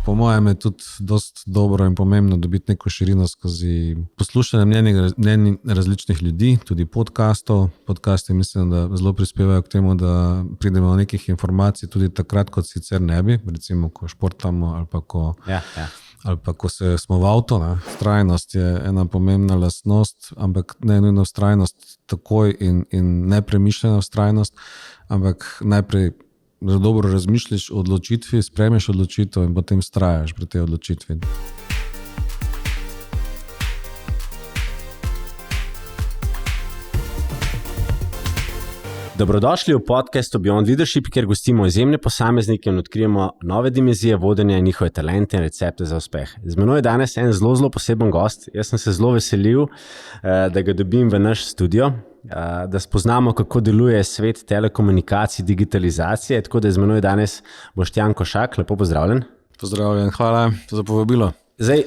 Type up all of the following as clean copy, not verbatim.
po mojem je tudi dost dobro in pomembno dobiti neko širino skozi poslušanje mnenj različnih ljudi, tudi podcastov. Podcasti mislim, da zelo prispevajo k temu, da pridemo do nekih informacij tudi takrat, kot sicer ne bi, recimo ko športamo ali pa ko... Ali pa ko smo v avto, vztrajnost je ena pomembna lastnost, ampak ne nujno vztrajnost takoj in nepremišljena vztrajnost, ampak najprej dobro razmišljaš o odločitvi, sprejmeš odločitev in potem vztrajaš pri tej odločitvi. Dobrodošli v podcastu Beyond Leadership, kjer gostimo izjemne posameznike in odkrijemo nove dimenzije vodenja in njihove talente in recepte za uspeh. Z menoj je danes en zelo poseben gost. Jaz sem se zelo veselil, da ga dobim v naš studio, da spoznamo, kako deluje svet telekomunikacij, digitalizacije. Tako da z menoj je danes Boštjan Košak. Lepo pozdravljen. Pozdravljen, hvala za povabilo. Zdaj,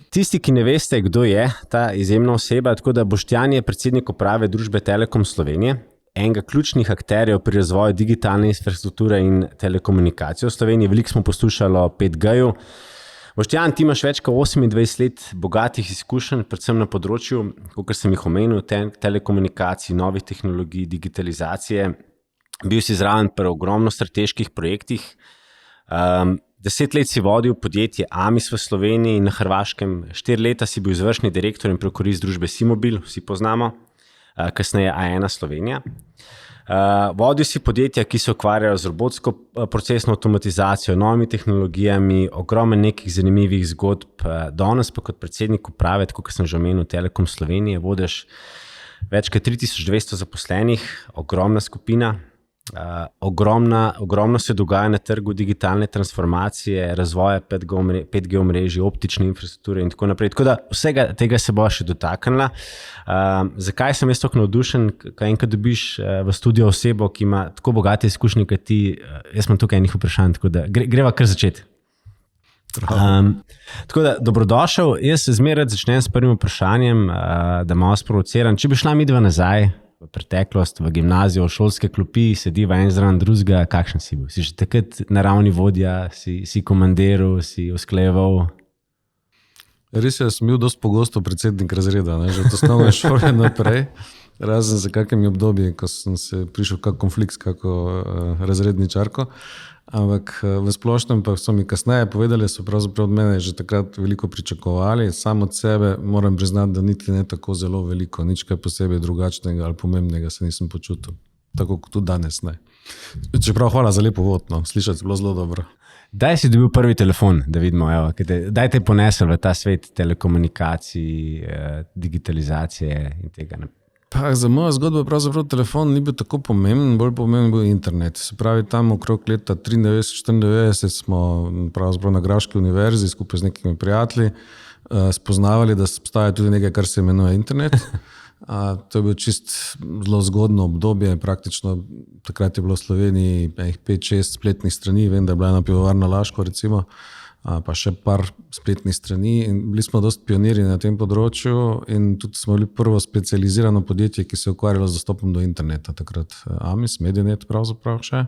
tisti, ki ne veste, kdo je ta izjemna oseba, tako da Boštjan je predsednik uprave družbe Telekom Slovenije, enega ključnih akterjev pri razvoju digitalne infrastrukture in telekomunikacije v Sloveniji. Veliko smo poslušali o 5G-ju. Boštjan, ti imaš več kot 28 let bogatih izkušenj, predvsem na področju, kot sem jih omenil, telekomunikacij, novih tehnologij, digitalizacije. Bil si zraven pri ogromno strateških projektih. 10 let si vodil podjetje Amis v Sloveniji in na Hrvaškem. 4 leta si bil izvršni direktor in prokurist družbe Simobil, vsi poznamo. Kasneje A1 Slovenija. Vodil si podjetja, ki se ukvarjajo z robotsko procesno avtomatizacijo, novimi tehnologijami, ogromno nekih zanimivih zgodb. Danes pa kot predsednik uprave, tako kot sem že omenil, Telekom Slovenije, vodiš več kot 3200 zaposlenih, ogromna skupina. Ogromno se dogaja na trgu digitalne transformacije, razvoja 5G omrežij, optične infrastrukture in tako naprej. Tako da vsega tega se bo še dotaknila. Zakaj sem jaz tako navdušen, kaj enkrat dobiš v studio osebo, ki ima tako bogate izkušnje, kot ti, jaz imam tukaj enih vprašanj, tako da greva kar začeti. Tako da, dobrodošel. Jaz zmeraj začnem s prvim vprašanjem, da malo sprovociram. Če bi šla midva nazaj v preteklost, v gimnazijo, v šolske klopi, sediva en zraven drugega, kakšen si bil? Si že takrat naravni vodja, si komandiral, si uskleval? Res je, sem bil dosti pogosto predsednik razreda, že od osnovne šole naprej, razen za kakimi obdobji, ko sem se prišel kak konflikt s kako razredničarko. Ampak v splošnem pa so mi kasneje povedali, so pravzaprav od mene že takrat veliko pričakovali. Sam od sebe moram priznati, da niti ne tako zelo veliko, nič kaj posebej drugačnega ali pomembnega se nisem počutil. Tako kot tudi danes ne. Čeprav hvala za lepo vod, slišati bilo zelo dobro. Daj si dobil prvi telefon, da vidimo, daj te ponesel v ta svet telekomunikacij, digitalizacije in tega naprej. Za mojo zgodbo pravzaprav telefon ni bil tako pomemben, bolj pomemben bil internet. Se pravi, tam okrog leta 93-94 smo pravzaprav na Graški univerzi skupaj z nekimi prijatelji spoznavali, da obstaja tudi nekaj, kar se imenuje internet. To je bil čist zelo zgodno obdobje, praktično takrat je bilo v Sloveniji 5-6 spletnih strani, vem, da je bila ena pivovarna Laško recimo, pa še par spletnih strani in bili smo dosti pionirji na tem področju in tudi smo bili prvo specializirano podjetje, ki se je ukvarjalo z dostopom do interneta, takrat Amis, Medianet pravzaprav še.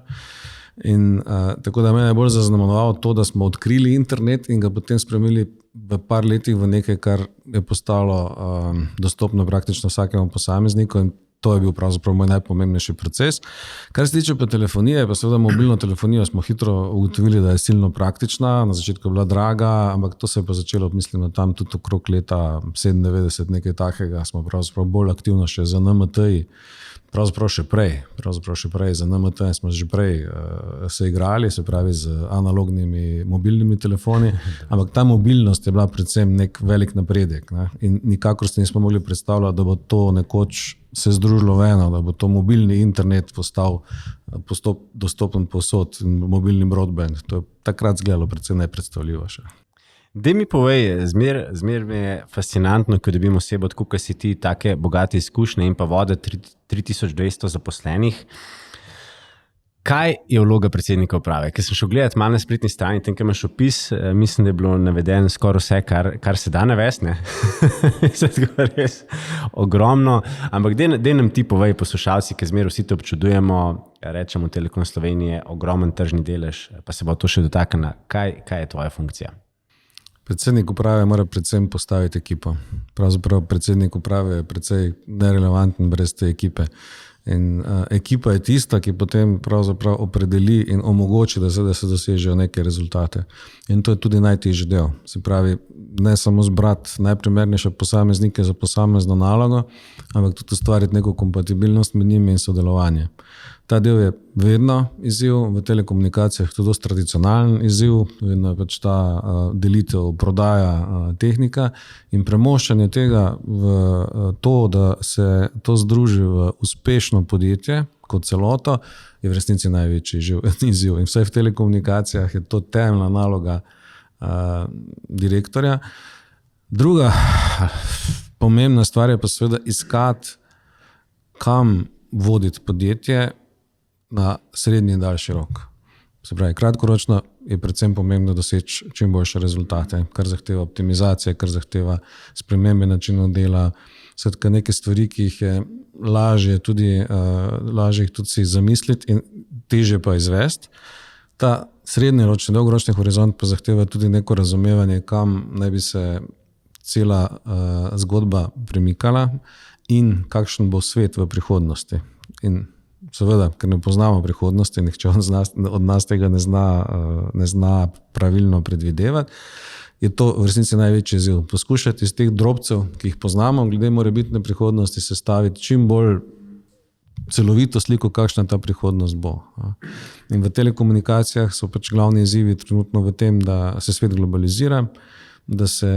In tako da me je bolj zaznamovalo to, da smo odkrili internet in ga potem spremenili v par letih v nekaj, kar je postalo dostopno praktično vsakemu posamezniku in to je bil pravzaprav moj najpomembnejši proces. Kar se tiče pa telefonije, pa seveda mobilno telefonijo smo hitro ugotovili, da je silno praktična, na začetku je bila draga, ampak to se je pa začelo, mislim, tam tudi okrog leta 97, nekaj takega, smo pravzaprav bolj aktivno še za NMT-ji, pravzaprav še prej, za NMT smo že prej se igrali, se pravi z analognimi mobilnimi telefoni, ampak ta mobilnost je bila predvsem nek velik napredek, in nikakor se nismo mogli predstavljati, da bo to nekoč se združilo v eno, da bo to mobilni internet postal dostopen povsod in mobilni broadband. To je takrat izgledalo predvsem nepredstavljivo še. Daj mi povej, zmer mi je fascinantno, ko dobim osebo, tako kot si ti, take bogate izkušnje in pa vode 3200 zaposlenih. Kaj je vloga predsednika uprave? Ker sem šel gledati malo na spletni strani, tam, kjer imaš opis, mislim, da je bilo navedeno skoraj vse, kar se da navesti, ne? Tako res ogromno. Ampak dej nam ti povej, poslušalci, ki zmer vsi te občudujemo, rečemo Telekom Slovenije, ogromen tržni delež, pa se bo to še dotaknila. Kaj je tvoja funkcija? Predsednik uprave mora predvsem postaviti ekipo. Pravzaprav predsednik uprave je precej nerelevanten brez te ekipe. In ekipa je tista, ki potem pravzaprav opredeli in omogoči, da se dosežejo neke rezultate. In to je tudi najtežji del. Se pravi, ne samo zbrati najprimernejše posameznike za posamezno nalogo, ampak tudi ustvariti neko kompatibilnost med njimi in sodelovanje. Ta del je vedno izziv, v telekomunikacijah tudi dosti tradicionalen izziv, vedno je pač ta delitev prodaja tehnika in premoščanje tega v to, da se to združi v uspešno podjetje kot celoto, je v resnici največji izziv. In vsaj v telekomunikacijah je to temeljna naloga direktorja. Druga pomembna stvar je pa seveda iskati, kam voditi podjetje na srednji in daljši rok. Se pravi, kratkoročno je predvsem pomembno doseči čim boljše rezultate, kar zahteva optimizacije, kar zahteva spremembe načinov dela, skratka neke stvari, ki jih je lažje jih tudi si zamisliti in težje pa izvesti. Ta srednjeročni, dolgoročni horizont pa zahteva tudi neko razumevanje, kam naj bi se cela zgodba premikala in kakšen bo svet v prihodnosti. In seveda, ker ne poznamo prihodnosti, nihče od nas tega ne zna pravilno predvidevati, je to v resnici največji izziv. Poskušati iz teh drobcev, ki jih poznamo, glede morebitne prihodnosti, sestaviti čim bolj celovito sliko, kakšna ta prihodnost bo. In v telekomunikacijah so pač glavni izzivi trenutno v tem, da se svet globalizira, da se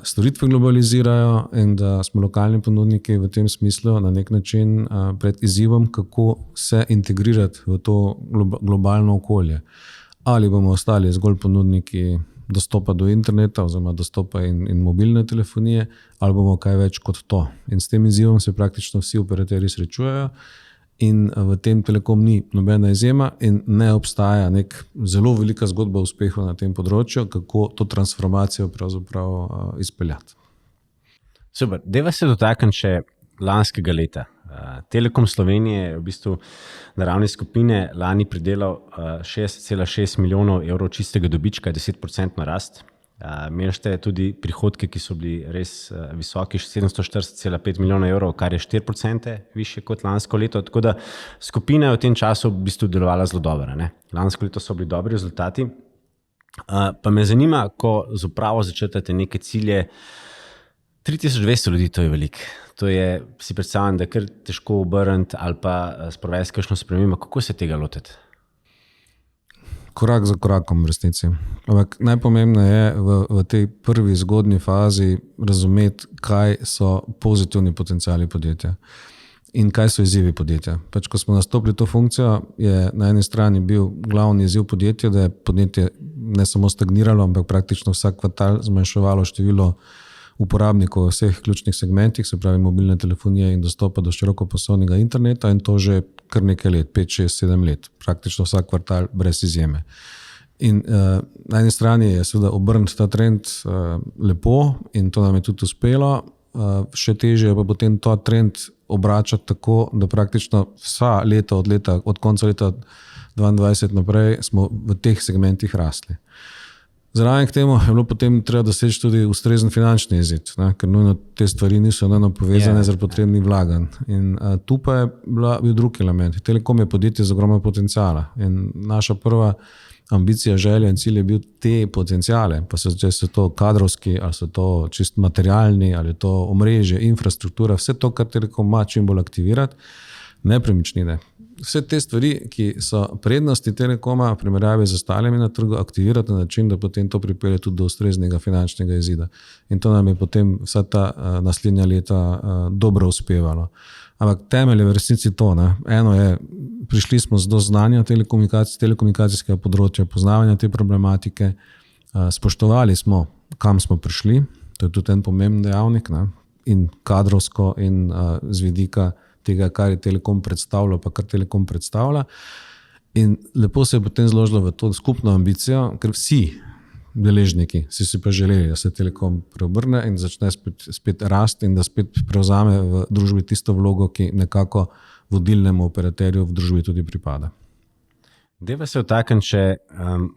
storitve globalizirajo in da smo lokalni ponudniki v tem smislu na nek način pred izzivom, kako se integrirati v to globalno okolje. Ali bomo ostali zgolj ponudniki dostopa do interneta oziroma dostopa in mobilne telefonije, ali bomo kaj več kot to. In s tem izzivom se praktično vsi operaterji srečujejo in v tem Telekom ni nobena izjema in ne obstaja nek zelo velika zgodba uspeha na tem področju, kako to transformacijo pravzaprav izpeljati. Super, deva se dotakniti še lanskega leta. Telekom Slovenije je v bistvu na ravni skupine lani pridelal 6,6 milijonov evrov čistega dobička, 10% rast. Imeli ste tudi prihodke, ki so bili res visoki, 740,5 milijonov evrov, kar je 4% više kot lansko leto. Tako da skupina je v tem času v bistvu delovala zelo dobro. Lansko leto so bili dobri rezultati. Pa me zanima, ko z upravo začrtate neke cilje, 3200 ljudi, to je veliko. To je, si predstavljam, da je kar težko obrniti ali pa sprovesti kakšno spremembo. Kako se tega lotiti? Korak za korakom v resnici. Ampak najpomembneje je v tej prvi zgodnji fazi razumeti, kaj so pozitivni potenciali podjetja in kaj so izzivi podjetja. Pač, ko smo nastopili to funkcijo, je na eni strani bil glavni izziv podjetja, da je podjetje ne samo stagniralo, ampak praktično vsak kvartal zmanjševalo število uporabnikov v vseh ključnih segmentih, se pravi mobilne telefonije in dostopa do širokopasovnega interneta in to že kar nekaj let, 5, 6, 7 let, praktično vsak kvartal brez izjeme. In na eni strani je seveda obrniti ta trend lepo in to nam je tudi uspelo, še težje pa potem ta trend obračati tako, da praktično vsa leta od konca leta 2022 naprej smo v teh segmentih rasli. Zraven k temu je bilo potem treba doseči tudi ustrezen finančni izid, ker nujno te stvari niso povezane z potrebnim vlaganjem. In tu pa je bil drug element. Telekom je podjetje z ogromno potencijala in naša prva ambicija, želja in cilj je bil te potencijale, pa če so to kadrovski, ali so to čist materialni, ali to omrežje, infrastruktura, vse to, kar Telekom ima, čim bolj aktivirati, nepremičnine. Vse te stvari, ki so prednosti Telekoma v primerjavi z ostalimi na trgu, aktivirati na način, da potem to pripelje tudi do ustreznega finančnega izida. In to nam je potem vsa ta naslednja leta dobro uspevalo. Ampak temelj je v resnici to. Eno je, prišli smo z do znanja telekomunikacijskega področja, poznavanja te problematike, spoštovali smo, kam smo prišli, to je tudi en pomemben dejavnik, in kadrovsko in z vidika tega, kar je Telekom predstavljal, pa kar Telekom predstavlja. In lepo se je potem zložilo v to skupno ambicijo, ker vsi deležniki si pa želeli, da se Telekom preobrne in začne spet rasti in da spet prevzame v družbi tisto vlogo, ki nekako vodilnemu operaterju v družbi tudi pripada. Deva se vtaknem, če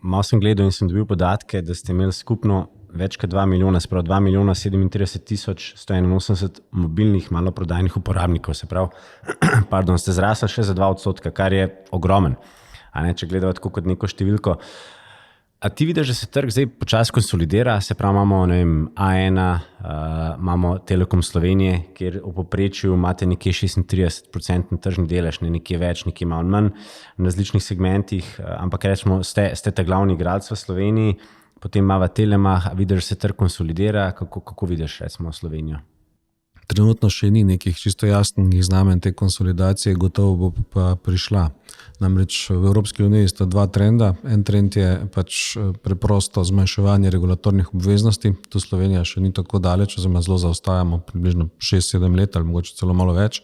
malo sem gledal in sem dobil podatke, da ste imeli skupno več kot 2 milijona, spravo 2 milijona 37 tisoč 181 mobilnih maloprodajnih uporabnikov, se pravi, ste zrasli še za 2%, kar je ogromen. A ne, če gledamo tako kot neko številko. A ti vidiš, da se trg zdaj počasi konsolidira, se pravi, imamo A1, imamo Telekom Slovenije, kjer v povprečju imate nekje 36% tržni delež, nekje več, nekje malo manj na različnih segmentih, ampak rečemo, ste ta glavni igralec v Sloveniji, potem imamo Telemach, a vidiš, da se trg konsolidira, kako vidiš recimo Slovenijo? Trenutno še ni nekih čisto jasnih znamen te konsolidacije, gotovo bo pa prišla. Namreč v Evropski uniji sta dva trenda. En trend je pač preprosto zmanjševanje regulatornih obveznosti. Tu Slovenija še ni tako daleč, oziroma zelo zaostajamo, približno 6-7 let ali mogoče celo malo več.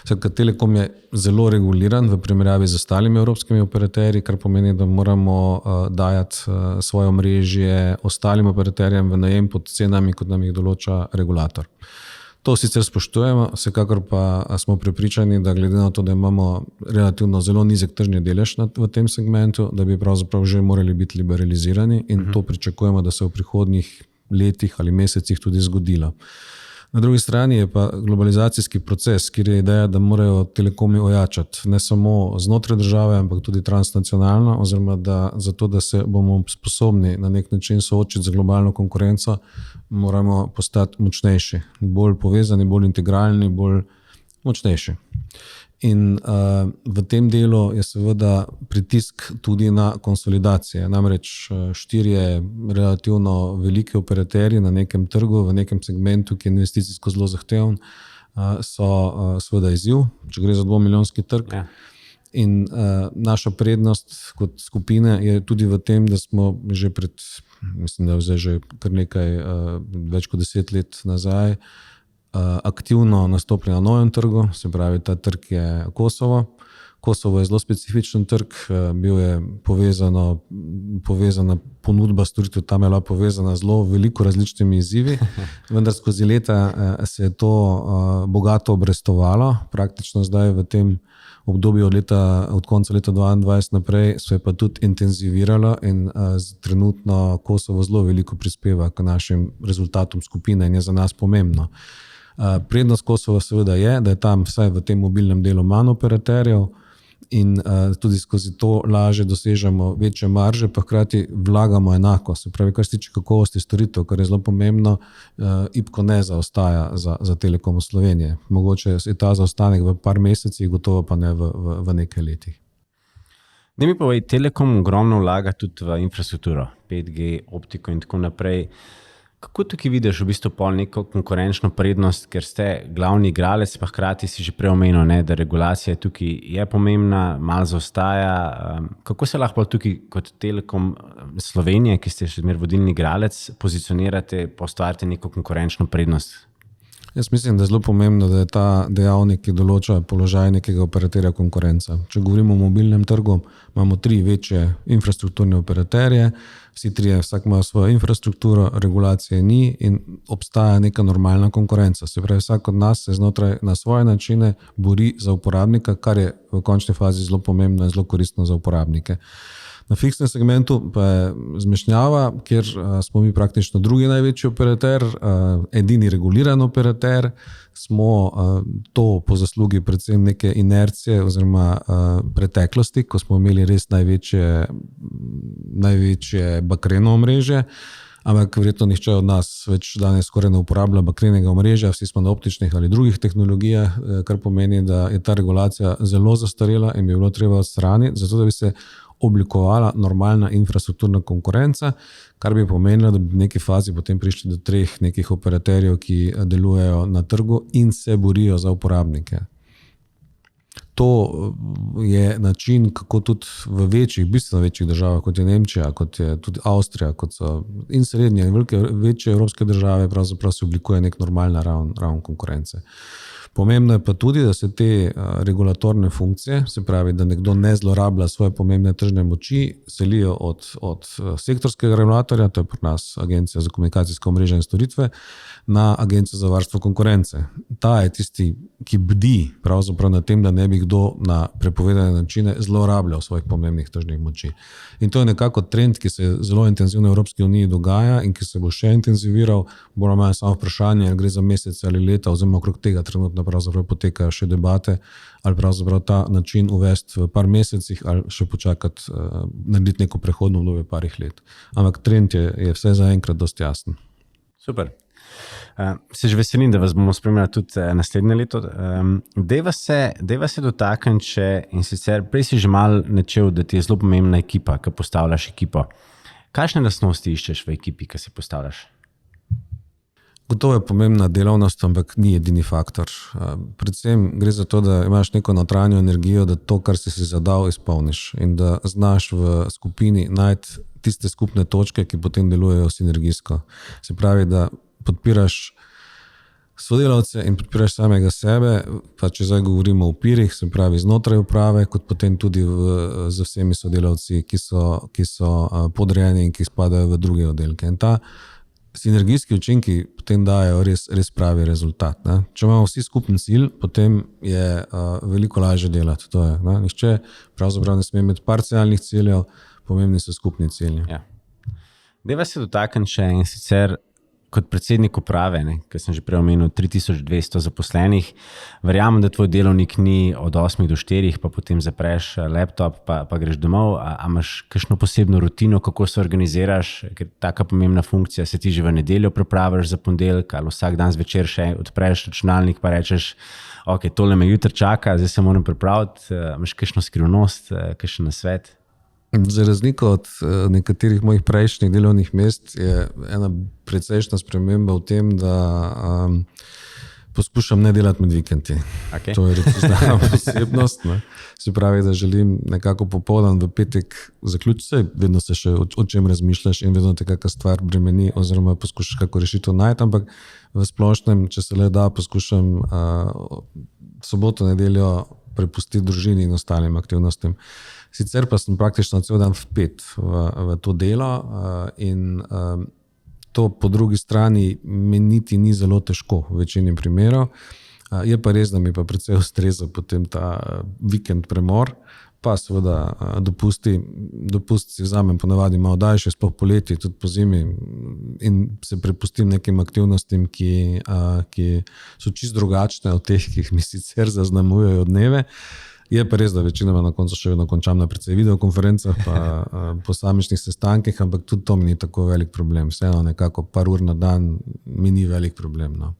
Telekom je zelo reguliran v primerjavi z ostalimi evropskimi operaterji, kar pomeni, da moramo dajati svoje omrežje ostalim operaterjem v najem pod cenami, kot nam jih določa regulator. To sicer spoštujemo, vsekakor pa smo prepričani, da glede na to, da imamo relativno zelo nizek tržni delež v tem segmentu, da bi pravzaprav že morali biti liberalizirani in to pričakujemo, da se v prihodnjih letih ali mesecih tudi zgodilo. Na drugi strani je pa globalizacijski proces, kjer je ideja, da morajo telekomi ojačati ne samo znotraj države, ampak tudi transnacionalno, oziroma zato, da se bomo sposobni na nek način soočiti z globalno konkurenco, moramo postati močnejši, bolj povezani, bolj integralni, bolj močnejši. In v tem delu je seveda pritisk tudi na konsolidacije. Namreč 4 relativno veliki operaterji na nekem trgu, v nekem segmentu, ki je investicijsko zelo zahteven, so seveda izziv, če gre za 2-milijonski trg. Ja. In naša prednost kot skupine je tudi v tem, da smo že mislim, da je že kar nekaj, več kot 10 let nazaj, aktivno nastopili na novem trgu, se pravi, ta trg je Kosovo. Kosovo je zelo specifičen trg, bil je povezana ponudba storitev, tam je bila povezana zelo veliko različnimi izzivi, vendar skozi leta se je to bogato obrestovalo, praktično zdaj v tem obdobju od konca leta 2022 naprej se je pa tudi intenziviralo in trenutno Kosovo zelo veliko prispeva k našim rezultatom skupine in je za nas pomembno. Prednost Kosova seveda je, da je tam vsaj v tem mobilnem delu manj operaterjev in tudi skozi to lažje dosežemo večje marže, pa hkrati vlagamo enako. Se pravi, kar se tiče kakovosti storitev, kar je zelo pomembno, IPKO ne zaostaja za Telekom Slovenije. Mogoče je ta zaostanek v par mesecih, gotovo pa ne v nekaj letih. Ne mi povej, Telekom ogromno vlaga tudi v infrastrukturo, 5G, optiko in tako naprej. Kako tukaj vidiš v bistvu pol neko konkurenčno prednost, ker ste glavni igralec, pa hkrati si že prej omenil, da regulacija tukaj je pomembna, malo zaostaja. Kako se lahko tukaj kot Telekom Slovenije, ki ste še zmeraj vodilni igralec, pozicionirate, ustvarite neko konkurenčno prednost? Jaz mislim, da je zelo pomembno, da je ta dejavnik, ki določa položaj nekega operaterja konkurenca. Če govorimo o mobilnem trgu, imamo 3 večje infrastrukturne operaterje, vsi 3 vsak imajo svojo infrastrukturo, regulacije ni in obstaja neka normalna konkurenca. Se pravi, vsak od nas se znotraj na svoje načine bori za uporabnika, kar je v končni fazi zelo pomembno in zelo koristno za uporabnike. Na fiksnem segmentu pa je zmešnjava, kjer smo mi praktično drugi največji operater, edini reguliran operater, smo to po zaslugi predvsem neke inercije oziroma preteklosti, ko smo imeli res največje bakreno omrežje, ampak verjetno nihče od nas več danes skoraj ne uporablja bakrenega omrežja, vsi smo na optičnih ali drugih tehnologijah, kar pomeni, da je ta regulacija zelo zastarela in bi bilo treba odstraniti, zato da bi se oblikovala normalna infrastrukturna konkurenca, kar bi pomenilo, da bi v neki fazi potem prišli do 3 nekih operaterjev, ki delujejo na trgu in se borijo za uporabnike. To je način, kako tudi v bistveno večjih državah, kot je Nemčija, kot je tudi Avstrija, kot so in srednje in večje evropske države, pravzaprav se oblikuje nek normalna raven konkurence. Pomembno je pa tudi, da se te regulatorne funkcije, se pravi, da nekdo ne zlorablja svoje pomembne tržne moči, selijo od sektorskega regulatorja, to je pri nas Agencija za komunikacijsko omrežje in storitve, na Agencijo za varstvo konkurence. Ta je tisti, ki bdi pravzaprav na tem, da ne bi kdo na prepovedane načine zlorabljal svojih pomembnih tržnih moči. In to je nekako trend, ki se zelo intenzivno v Evropski uniji dogaja in ki se bo še intenziviral. Bolj ali manj samo vprašanje, ali gre za mesece ali leta, oziroma okrog tega trenutno pravzaprav potekajo še debate, ali pravzaprav ta način uvesti v par mesecih ali še počakati, narediti neko prehodno obdobje parih let. Ampak trend je vse zaenkrat dosti jasen. Super. Se že veselim, da vas bomo spremljali tudi naslednje leto. Dejva se dotakniti, in sicer prej si že malo načel, da ti je zelo pomembna ekipa, ki postavljaš ekipo. Kakšne lastnosti iščeš v ekipi, ki si postavljaš? Gotovo je pomembna delavnost, ampak ni edini faktor. Predvsem gre za to, da imaš neko notranjo energijo, da to, kar si zadal, izpolniš in da znaš v skupini najti tiste skupne točke, ki potem delujejo sinergijsko. Se pravi, da podpiraš sodelavce in podpiraš samega sebe, pa če zdaj govorimo o pirih, se pravi znotraj uprave, kot potem tudi z vsemi sodelavci, ki so podrejeni in ki spadajo v druge oddelke. In ta sinergijski učinki potem dajo res pravi rezultat. Ne? Če imamo vsi skupen cilj, potem je veliko lažje delati. To je, ne? Nihče pravzaprav ne sme imeti parcialnih ciljev, pomembni so skupni cilji. Ja. Dejva se dotakniti še, in sicer kot predsednik uprave, ker sem že prej omenil 3200 zaposlenih, verjamem, da tvoj delovnik ni od 8 do 4, pa potem zapreš laptop, pa greš domov. A imaš kakšno posebno rutino, kako se organiziraš, ker taka pomembna funkcija, se ti že v nedeljo pripraviš za ponedeljek, ali vsak dan zvečer še odpreš računalnik pa rečeš, ok, tole me jutri čaka, zdaj se moram pripraviti. Imaš kakšno skrivnost, kakšen nasvet? Za razliko od nekaterih mojih prejšnjih delovnih mest je ena precejšnja sprememba v tem, da poskušam ne delati med vikendi. Okay. To je znana posebnost. Ne? Se pravi, da želim nekako popoldan v petek zaključiti, vedno se še o čem razmišljaš in vedno te kakšna stvar bremeni oziroma poskušaš kako rešitev najti, ampak v splošnem, če se le da, poskušam soboto, nedeljo prepustiti družini in ostalim aktivnostim. Sicer pa sem praktično cel dan vpet v to delo in to po drugi strani meniti ni zelo težko v večini primerov. Je pa res, da mi pa precej ustreza potem ta vikend premor, pa seveda dopust si vzamem ponavadi malo daljše, sploh poleti, tudi po zimi in se prepustim nekim aktivnostim, ki so čisto drugačne od teh, ki jih mi sicer zaznamujejo dneve. Je pa res, da večinoma na koncu še vedno končam na precej videokonferencah pa posamičnih sestankih, ampak tudi to mi ni tako velik problem. Vseeno nekako par ur na dan mi ni velik problem. No.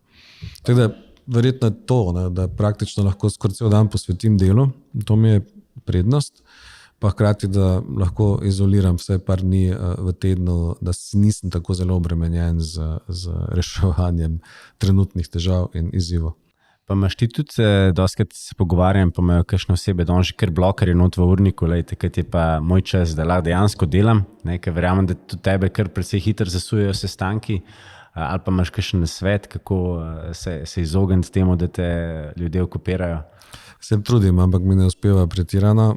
Tako da verjetno je to, ne, da praktično lahko skoraj cel dan posvetim delu, to mi je prednost, pa hkrati, da lahko izoliram vsaj par dni v tednu, da si nisem tako zelo obremenjen z reševanjem trenutnih težav in izzivov. Pa imaš ti tudi, dostakrat se pogovarjam, pa imajo kakšne osebe, da on že kar blokerje not v urniku, takrat je pa moj čas, da lahko dejansko delam, ker verjamem, da tudi tebe kar precej hitro zasujejo sestanki, ali pa imaš kakšen nasvet, kako se izogniti temu, da te ljudje okupirajo? Se trudim, ampak mi ne uspeva pretirano.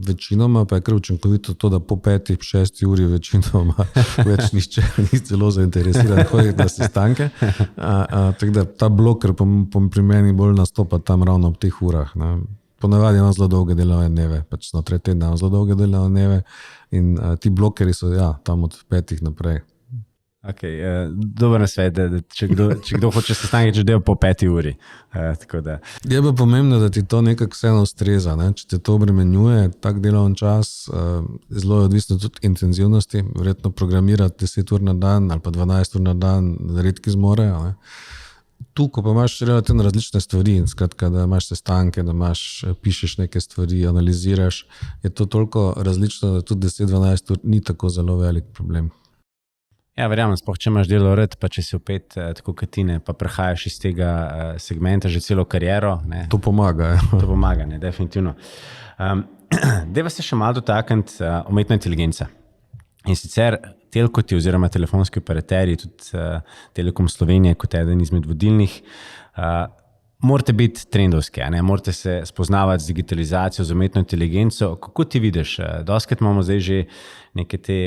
Večinoma pa je kar učinkovito to, da po 5-6 uri večinoma več nišče ni zelo zainteresiran hoditi na sestanke. Tako da ta bloker pri meni bolj nastopa tam ravno ob teh urah. Ne. Ponavadi imam zelo dolge delovne dneve, pač znotraj tedna imam zelo dolge delovne dneve in ti blokeri so tam od 5 naprej. Okay, dober nasvet, da če kdo hoče sestanek, če dela po 5 uri. Je pa pomembno, da ti to nekako vseeno ustreza. Ne? Če te to obremenjuje, tak delovni čas, zelo je odvisno tudi intenzivnosti. Verjetno programirati 10 ur na dan ali pa 12 ur na dan redki zmorejo. Ne? Tu, ko pa imaš relativno različne stvari, skratka, da imaš sestanke, da pišeš neke stvari, analiziraš, je to toliko različno, da tudi 10-12 ur ni tako zelo velik problem. Ja, verjamem, sploh če imaš delo rad, pa če si opet tako katine, pa prehajaš iz tega segmenta že celo kariero. Ne. To pomaga. To pomaga, ne, definitivno. Deva se še malo dotakniti umetne inteligence. In sicer telkoti oziroma telefonski operaterji, tudi Telekom Slovenije kot eden izmed vodilnih, morate biti trendovski, ne? Morate se spoznavati z digitalizacijo, z umetno inteligenco. Kako ti vidiš? Doskrat imamo zdaj že neke te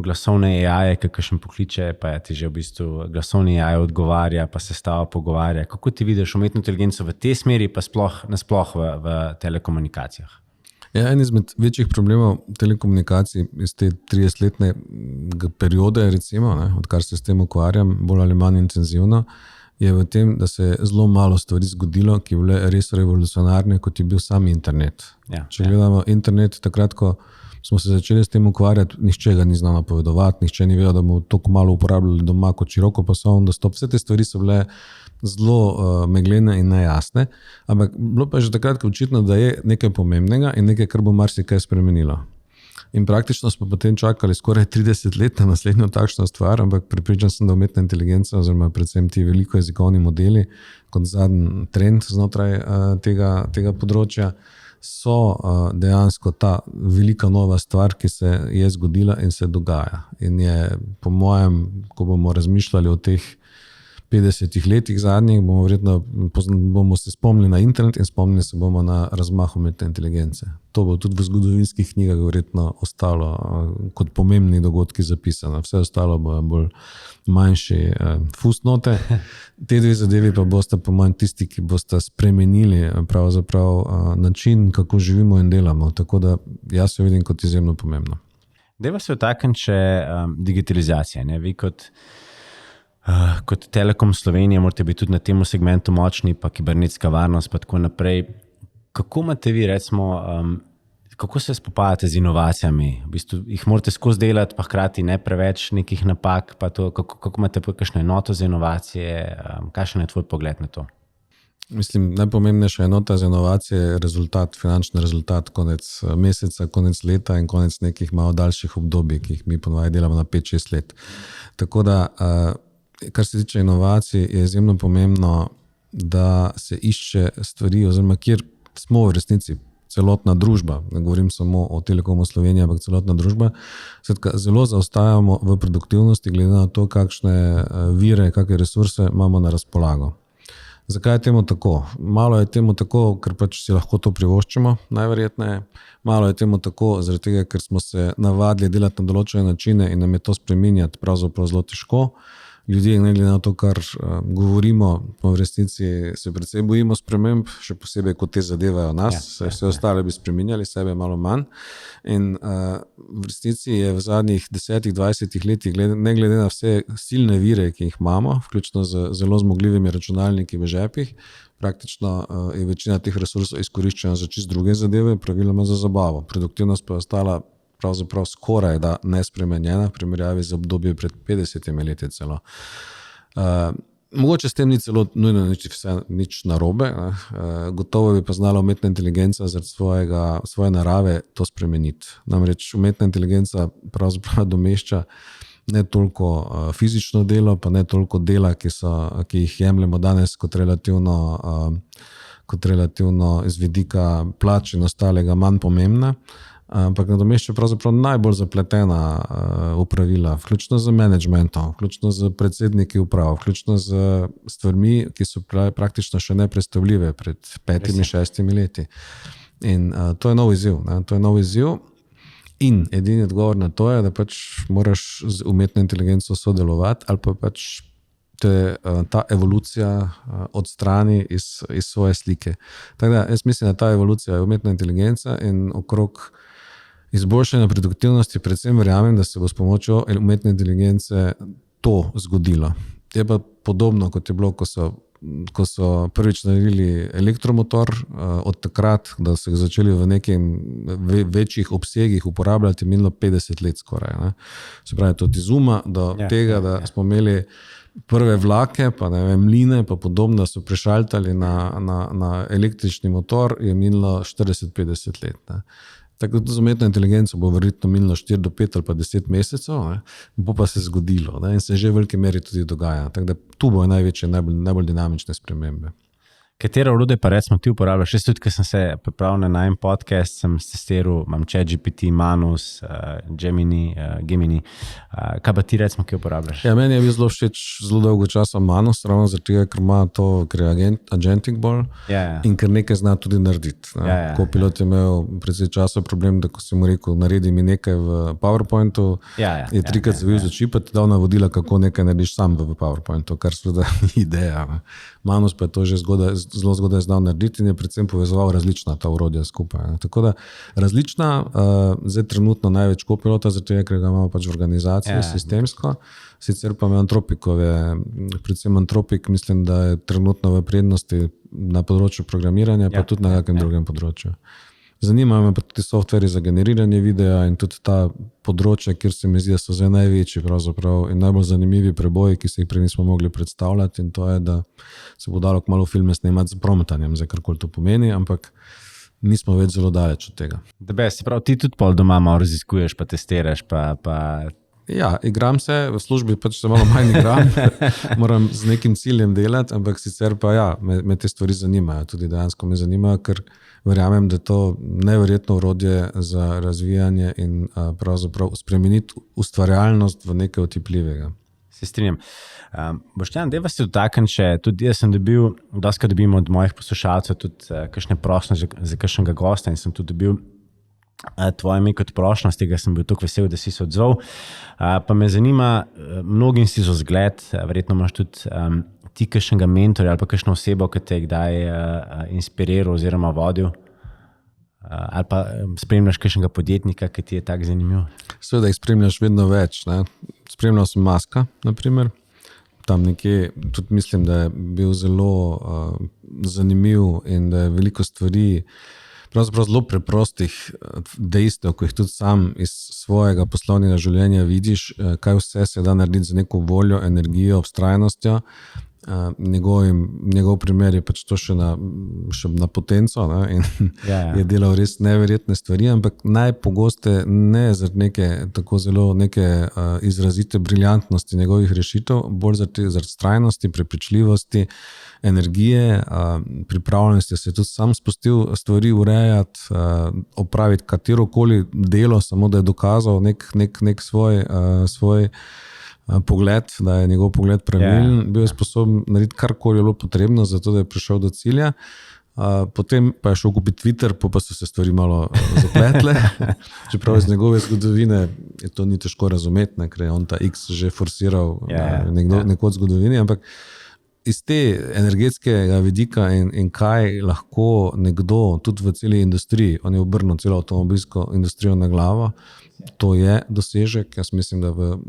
glasovne AI-je, ki še pokliče, pa ti že v bistvu glasovni AI odgovarja, pa se stava pogovarja. Kako ti vidiš umetno inteligenco v tej smeri, pa nasploh v telekomunikacijah? Ja, en izmed večjih problemov telekomunikacij iz te 30-letne periode, recimo, odkar se s tem ukvarjam, bolj ali manj intenzivno, je v tem, da se je zelo malo stvari zgodilo, ki je bile res revolucionarne, kot je bil sam internet. Če gledamo internet, takrat, ko smo se začeli s tem ukvarjati, nihče ga ni znal napovedovati, nihče ni vedel, da bomo toliko malo uporabljali doma kot širokopasovni dostop. Vse te stvari so bile zelo meglene in nejasne, ampak bilo pa je že takrat očitno, da je nekaj pomembnega in nekaj, kar bo marsikaj spremenilo. In praktično smo potem čakali skoraj 30 let na naslednjo takšno stvar, ampak prepričan sem, da umetna inteligenca oziroma predvsem ti veliko jezikovni modeli kot zadnji trend znotraj tega področja so dejansko ta velika nova stvar, ki se je zgodila in se dogaja. In je po mojem, ko bomo razmišljali o teh 50 letih zadnjih, bomo se spomnili na internet in spomnili se bomo na razmah umetne inteligence. To bo tudi v zgodovinskih knjigah verjetno ostalo kot pomembni dogodki zapisano. Vse ostalo bo bolj manjši fusnote. Te dve zadevi pa boste po mojem tisti, ki boste spremenili pravzaprav način, kako živimo in delamo. Tako da jaz se vidim kot izjemno pomembno. Deva se dotakniti še digitalizacije. Vi kot Telekom Slovenije morate biti tudi na tem segmentu močni, pa kibernetska varnost, pa tako naprej. Kako imate vi, recimo, kako se spopadate z inovacijami? V bistvu jih morate skozi delati, pa hkrati ne preveč nekih napak, pa to, kako imate kakšno enoto za inovacije? Kakšen je tvoj pogled na to? Mislim, najpomembnejša enota za inovacije je rezultat, finančni rezultat, konec meseca, konec leta in konec nekih malo daljših obdobij, ki jih mi ponovadi delamo na 5-6 let. Tako da kar se tiče inovacij, je izjemno pomembno, da se išče stvari, oziroma kjer smo v resnici celotna družba, ne govorim samo o Telekomu Slovenije, ampak celotna družba, zelo zaostajamo v produktivnosti, glede na to, kakšne vire, kakšne resurse imamo na razpolago. Zakaj je temu tako? Malo je temu tako, ker pač si lahko to privoščimo, najverjetneje. Malo je temu tako, zaradi tega, ker smo se navadili delati na določene načine in nam je to spreminjati pravzaprav zelo težko. Ljudje, ne glede na to, kar govorimo, v resnici se predvsej bojimo sprememb, še posebej, ko te zadevajo nas, vse ostale bi spreminjali, sebe malo manj. In v resnici je v zadnjih 10-20 letih, ne glede na vse silne vire, ki jih imamo, vključno z zelo zmogljivimi računalniki v žepih, praktično je večina teh resursov izkoriščena za čisto druge zadeve, praviloma za zabavo. Produktivnost pa je ostala pravzaprav skoraj da nespremenjena v primerjavi z obdobjem pred 50 leti celo. Mogoče s tem ni celo nujno nič narobe, gotovo bi pa znala umetna inteligenca zaradi svoje narave to spremeniti. Namreč umetna inteligenca pravzaprav domešča ne toliko fizično delo, pa ne toliko dela, ki jih jemljemo danes kot relativno iz vidika plač in ostalega manj pomembna, ampak nadomešča pravzaprav najbolj zapletena upravila, vključno z managementom, vključno z predsedniki uprav, vključno z stvarmi, ki so praktično še nepredstavljive pred 5-6 leti. In to je nov izziv. In edini odgovor na to je, da pač moraš z umetno inteligenco sodelovati ali pa pač te ta evolucija odstrani iz svoje slike. Tako da jaz mislim, da ta evolucija je umetna inteligenca in okrog izboljšanja produktivnosti predvsem verjamem, da se bo s pomočjo umetne inteligence to zgodilo. Je pa podobno, kot je bilo, ko so prvič naredili elektromotor, od takrat, da so ga začeli v nekem večjih obsegih uporabljati, je minilo 50 let skoraj. Ne? Se pravi, od izuma do tega, da smo imeli prve vlake, pa ne vem, mline, pa podobno, so prešaltali na električni motor, je minilo 40-50 let. Ne? Tako da z umetno inteligenco bo verjetno minilo 4 do 5 ali pa 10 mesecev, ne? Bo pa se zgodilo, ne? In se že v veliki meri tudi dogaja. Tako da tu bo največje, najbolj dinamične spremembe. Katero orodje pa recimo ti uporabljaš? Jaz tudi, ker sem se pripravil na en podcast, sem testiral, imam ChatGPT, Manus, Gemini. Kaj pa ti recimo, ki uporabljaš? Ja, meni je bil zelo všeč zelo dolgo časa Manus, ravno zaradi tega, ker ima to, ker je agentic bolj in ker nekaj zna tudi narediti. Copilot je imel precej časa problem, da ko si mu rekel, naredi mi nekaj v PowerPointu, je trikrat zavil z oči, pa ti dal navodila, kako nekaj narediš sam v PowerPointu, kar seveda ni ideja. Manus pa je to že zelo zgodaj znal narediti in je predvsem povezoval različna ta orodja skupaj. Tako da različna, zdaj trenutno največ Copilota, zato je, ker ga imamo pač v organizaciji sistemsko, sicer pa Antropikove, predvsem Antropik, mislim, da je trenutno v prednosti na področju programiranja, pa tudi na kakem drugem področju. Zanimajo me pa tudi softverji za generiranje videa in tudi ta področja, kjer se mi zdi, da so zdaj največji pravzaprav in najbolj zanimivi preboji, ki se jih prej nismo mogli predstavljati, in to je, da se bo dalo kmalu filme snemati z prometanjem, zdaj karkoli to pomeni, ampak nismo več zelo daleč od tega. Se pravi, ti tudi pol doma malo raziskuješ, pa testiraš, pa... Ja, igram se, v službi pač se malo manj igram, moram z nekim ciljem delati, ampak sicer pa ja, me te stvari zanimajo, tudi dejansko me zanimajo, ker verjamem, da je to neverjetno orodje za razvijanje in pravzaprav spremeniti ustvarjalnost v nekaj otipljivega. Se strinjam. Boštjan, dajva se dotakniti še, tudi jaz sem dobil, doskrat dobim od mojih poslušalcev tudi kakšne prošnje za kakšnega gosta in sem tudi dobil tvoje ime kot prošnjo, z tega sem bil tako vesel, da si se odzval. Pa me zanima, mnogim si za zgled, verjetno imaš tudi ti kakšnega mentorja ali pa kakšno osebo, ki te je kdaj inspiriral oziroma vodil, ali pa spremljaš kakšnega podjetnika, ki ti je tak zanimiv? Seveda jih spremljaš vedno več. Ne? Spremljal sem Muska, naprimer. Tam nekje, tudi mislim, da je bil zelo zanimiv in da je veliko stvari, pravzaprav zelo preprostih dejstev, ko jih tudi sam iz svojega poslovnega življenja vidiš, kaj vse se da narediti z neko voljo, energijo, vztrajnostjo. Njegov primer je pač to še na potenco, ne? In je delal res neverjetne stvari, ampak najpogosteje ne zaradi neke tako zelo neke izrazite briljantnosti njegovih rešitev, bolj zaradi vztrajnosti, prepričljivosti, energije, pripravljenosti, se je tudi sam spustil stvari urejati, opraviti katerokoli delo, samo da je dokazal nek svoj pogled, da je njegov pogled pravilen, bil je sposoben narediti karkoli je bilo potrebno, zato da je prišel do cilja. Potem pa je šel kupiti Twitter, pa so se stvari malo zapletle. Čeprav iz njegove zgodovine je to ni težko razumeti, ker je on ta X že forsiral nekoč zgodovini, ampak iz te energetskega vidika in kaj lahko nekdo tudi v celi industriji, on je obrnil celo avtomobilsko industrijo na glavo, to je dosežek. Jaz mislim, da v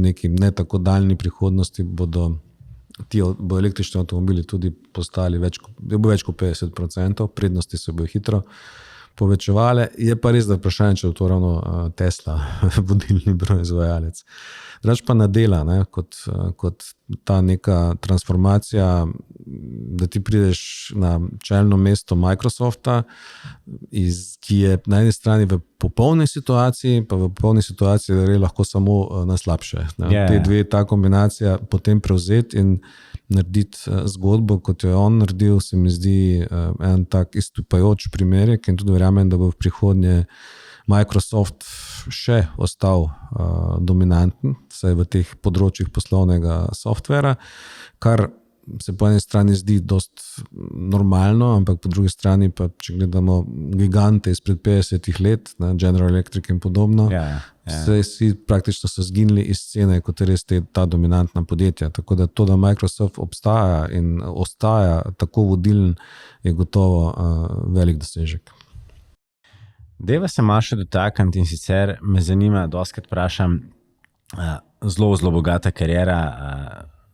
neki ne tako daljni prihodnosti bodo električni avtomobili tudi postali več kot 50%, prednosti se bojo hitro povečevale. Je pa res, da vprašanje, če je to ravno Tesla, vodilni proizvajalec. Drugač pa na dela, kot ta neka transformacija, da ti prideš na čelno mesto Microsofta, ki je na eni strani v popolni situaciji, pa v popolni situaciji, da je lahko samo na slabše. Te dve, ta kombinacija potem prevzeti in narediti zgodbo, kot jo je on naredil, se mi zdi en tak izstopajoč primerek in tudi verjamem, da bo v prihodnje Microsoft še ostal dominanten, vsaj v teh področjih poslovnega softvera, kar se po eni strani zdi dost normalno, ampak po drugi strani pa, če gledamo gigante izpred 50 let, General Electric in podobno, vsi praktično so zginili iz scene, kot je res ta dominantna podjetja. Tako da to, da Microsoft obstaja in ostaja tako vodilen, je gotovo velik dosežek. Deva se malo še dotakniti in sicer me zanima, dostakrat vprašam, zelo bogata kariera,